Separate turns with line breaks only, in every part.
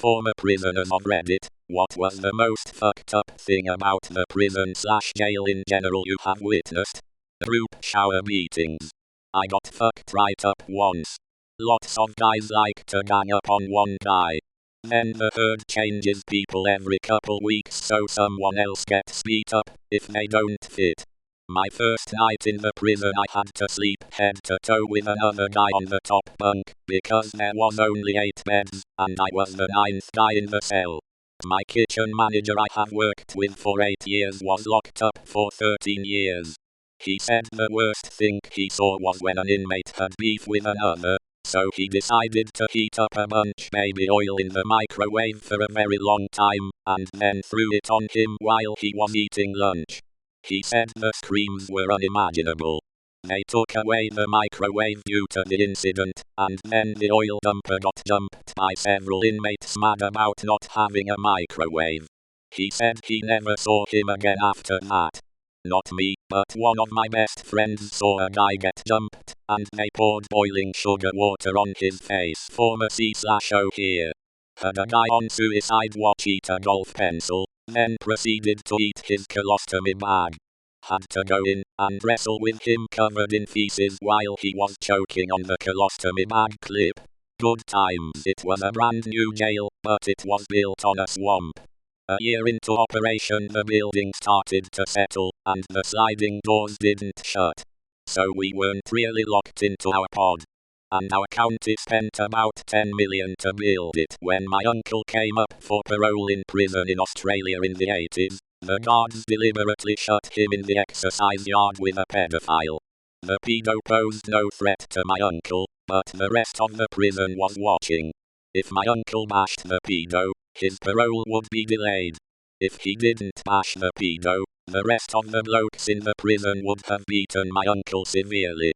former prisoners on Reddit, what was the most fucked up thing about the prison/jail in general you have witnessed? Group shower meetings. I got fucked right up once. Lots of guys like to gang up on one guy. Then the herd changes people every couple weeks so someone else gets beat up if they don't fit. My first night in the prison I had to sleep head to toe with another guy on the top bunk because there was only 8 beds and I was the 9th guy in the cell. My kitchen manager I have worked with for 8 years was locked up for 13 years. He said the worst thing he saw was when an inmate had beef with another, so he decided to heat up a bunch baby oil in the microwave for a very long time and then threw it on him while he was eating lunch. He said the screams were unimaginable. They took away the microwave due to the incident, and then the oil dumper got jumped by several inmates mad about not having a microwave. He said he never saw him again after that. Not me, but one of my best friends saw a guy get jumped, and they poured boiling sugar water on his face. Former C/O here. Had a guy on suicide watch eat a golf pencil, then proceeded to eat his colostomy bag. Had to go in and wrestle with him covered in feces while he was choking on the colostomy bag clip. Good times. It was a brand new jail, but it was built on a swamp. A year into operation the building started to settle, and the sliding doors didn't shut. So we weren't really locked into our pod. And our county spent about 10 million to build it. When my uncle came up for parole in prison in Australia in the 80s, the guards deliberately shut him in the exercise yard with a pedophile. The pedo posed no threat to my uncle, but the rest of the prison was watching. If my uncle bashed the pedo, his parole would be delayed. If he didn't bash the pedo, the rest of the blokes in the prison would have beaten my uncle severely.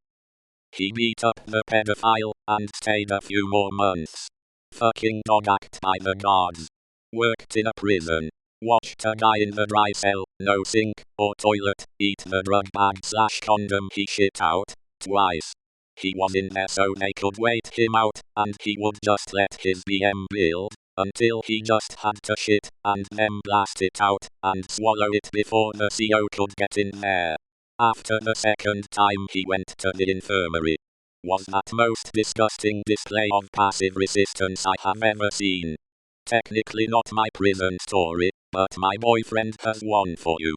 He beat up the pedophile and stayed a few more months. Fucking dog act by the guards. Worked in a prison. Watched a guy in the dry cell, no sink or toilet, eat the drug bag/condom he shit out, twice. He was in there so they could wait him out, and he would just let his BM build, until he just had to shit, and then blast it out, and swallow it before the CO could get in there. After the second time he went to the infirmary. Was that most disgusting display of passive resistance I have ever seen. Technically not my prison story, but my boyfriend has one for you.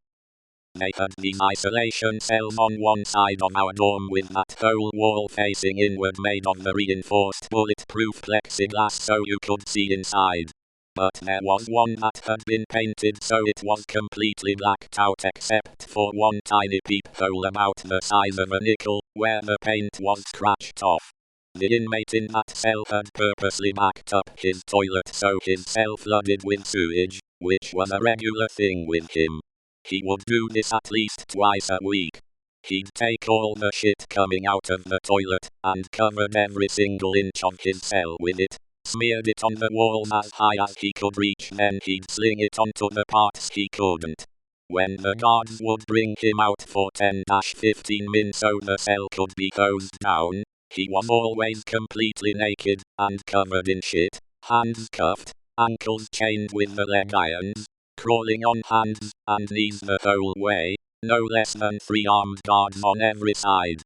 They had these isolation cells on one side of our dorm with that whole wall facing inward made of the reinforced bulletproof plexiglass so you could see inside. But there was one that had been painted so it was completely blacked out except for one tiny peephole about the size of a nickel, where the paint was scratched off. The inmate in that cell had purposely backed up his toilet so his cell flooded with sewage, which was a regular thing with him. He would do this at least twice a week. He'd take all the shit coming out of the toilet and covered every single inch of his cell with it, smeared it on the walls as high as he could reach, then he'd sling it onto the parts he couldn't. When the guards would bring him out for 10-15 min so the cell could be hosed down, he was always completely naked and covered in shit, hands cuffed, ankles chained with the leg irons, crawling on hands and knees the whole way, no less than 3 armed guards on every side.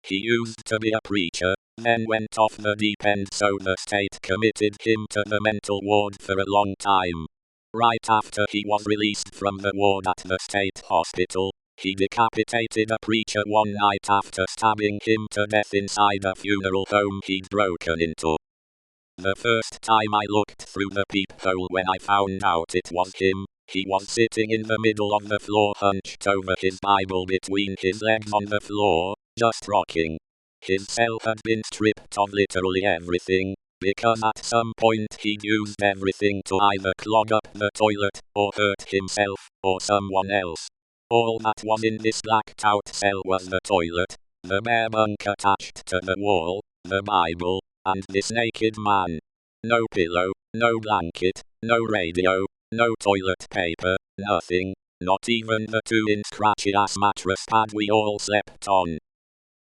He used to be a preacher, then went off the deep end so the state committed him to the mental ward for a long time. Right after he was released from the ward at the state hospital, he decapitated a preacher one night after stabbing him to death inside a funeral home he'd broken into. The first time I looked through the peephole when I found out it was him, he was sitting in the middle of the floor hunched over his Bible between his legs on the floor, just rocking. His cell had been stripped of literally everything, because at some point he'd used everything to either clog up the toilet, or hurt himself, or someone else. All that was in this blacked out cell was the toilet, the bare bunk attached to the wall, the Bible, and this naked man. No pillow, no blanket, no radio, no toilet paper, nothing, not even the 2-inch scratchy ass mattress pad we all slept on.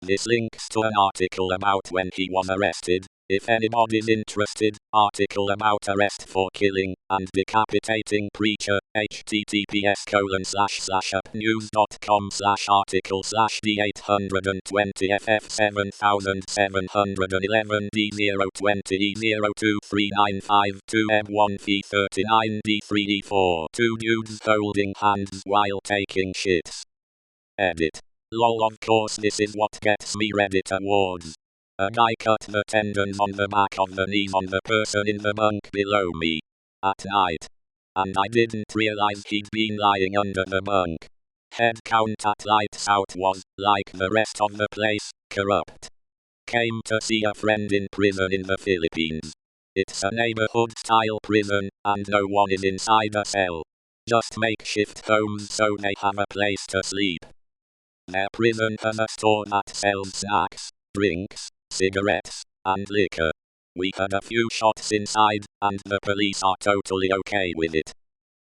This links to an article about when he was arrested, If anybody's interested, article about arrest for killing and decapitating preacher, https://upnews.com/article/d800/7,70011D02039D3E4 Two dudes holding hands while taking shits. Edit. Lol, of course this is what gets me Reddit awards. A guy cut the tendons on the back of the knees on the person in the bunk below me. At night. And I didn't realize he'd been lying under the bunk. Head count at lights out was, like the rest of the place, corrupt. Came to see a friend in prison in the Philippines. It's a neighborhood-style prison, and no one is inside a cell. Just makeshift homes so they have a place to sleep. Their prison has a store that sells snacks, drinks, cigarettes, and liquor. We had a few shots inside, and the police are totally okay with it.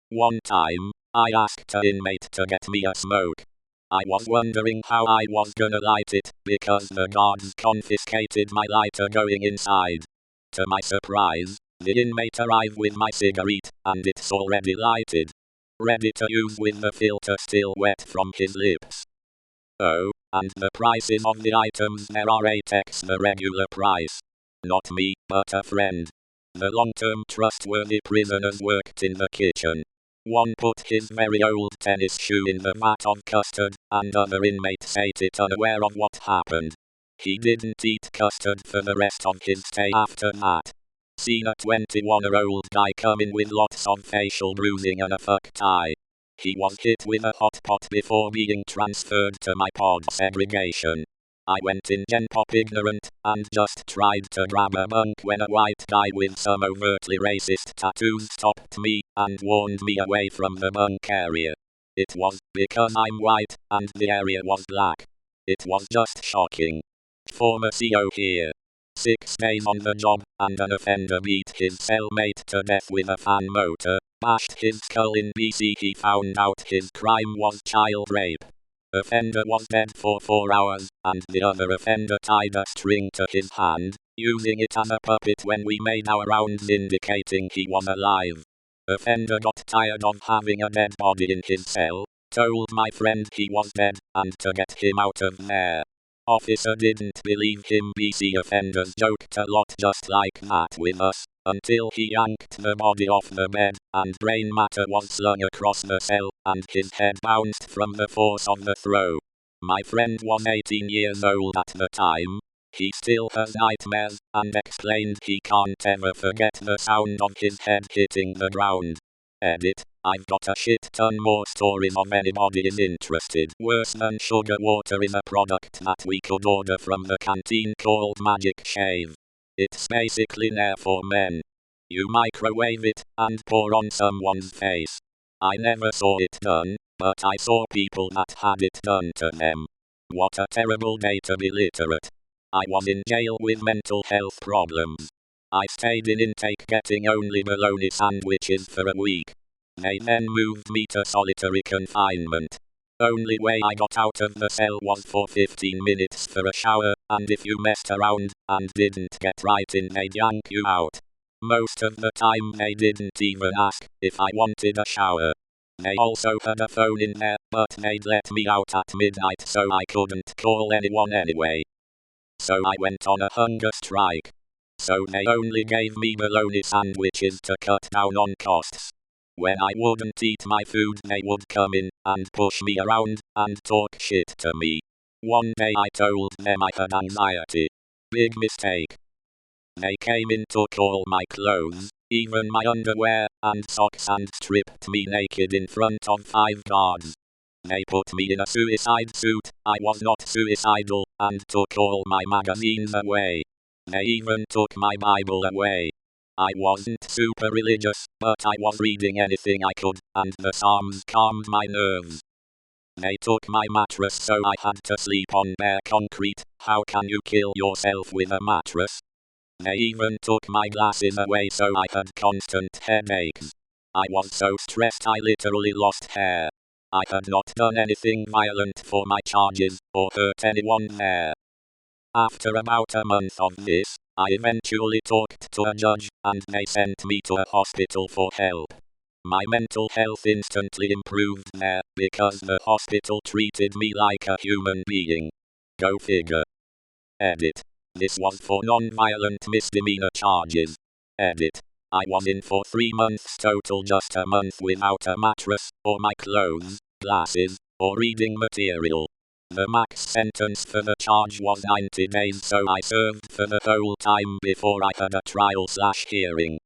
One time, I asked an inmate to get me a smoke. I was wondering how I was gonna light it, because the guards confiscated my lighter going inside. To my surprise, the inmate arrived with my cigarette, and it's already lighted. Ready to use with the filter still wet from his lips. Oh, and the prices of the items there are 8x the regular price. Not me, but a friend. The long-term trustworthy prisoners worked in the kitchen. One put his very old tennis shoe in the vat of custard, and other inmates ate it unaware of what happened. He didn't eat custard for the rest of his stay after that. Seen a 21-year-old guy come in with lots of facial bruising and a fuck tie. He was hit with a hot pot before being transferred to my pod segregation. I went in gen pop ignorant, and just tried to grab a bunk when a white guy with some overtly racist tattoos stopped me, and warned me away from the bunk area. It was because I'm white, and the area was black. It was just shocking. Former CO here. 6 days on the job, and an offender beat his cellmate to death with a fan motor, bashed his skull in BC. He found out his crime was child rape. Offender was dead for 4 hours, and the other offender tied a string to his hand, using it as a puppet when we made our rounds indicating he was alive. Offender got tired of having a dead body in his cell, told my friend he was dead, and to get him out of there. Officer didn't believe him. BC offenders joked a lot just like that with us, until he yanked the body off the bed, and brain matter was slung across the cell, and his head bounced from the force of the throw. My friend was 18 years old at the time. He still has nightmares, and explained he can't ever forget the sound of his head hitting the ground. Edit. I've got a shit ton more stories if anybody is interested. Worse than sugar water is a product that we could order from the canteen called Magic Shave. It's basically Nair for men. You microwave it, and pour on someone's face. I never saw it done, but I saw people that had it done to them. What a terrible day to be literate. I was in jail with mental health problems. I stayed in intake getting only bologna sandwiches for a week. They then moved me to solitary confinement. Only way I got out of the cell was for 15 minutes for a shower, and if you messed around and didn't get right in, they'd yank you out. Most of the time they didn't even ask if I wanted a shower. They also had a phone in there, but they'd let me out at midnight so I couldn't call anyone anyway. So I went on a hunger strike. So they only gave me bologna sandwiches to cut down on costs. When I wouldn't eat my food, they would come in and push me around and talk shit to me. One day I told them I had anxiety. Big mistake. They came in, took all my clothes, even my underwear and socks, and stripped me naked in front of 5 guards. They put me in a suicide suit. I was not suicidal, and took all my magazines away. They even took my Bible away. I wasn't super religious, but I was reading anything I could, and the Psalms calmed my nerves. They took my mattress so I had to sleep on bare concrete. How can you kill yourself with a mattress? They even took my glasses away so I had constant headaches. I was so stressed I literally lost hair. I had not done anything violent for my charges, or hurt anyone there. After about a month of this, I eventually talked to a judge, and they sent me to a hospital for help. My mental health instantly improved there, because the hospital treated me like a human being. Go figure. Edit. This was for non-violent misdemeanor charges. Edit. I was in for 3 months total, just a month without a mattress, or my clothes, glasses, or reading material. The max sentence for the charge was 90 days, so I served for the whole time before I had a trial/hearing.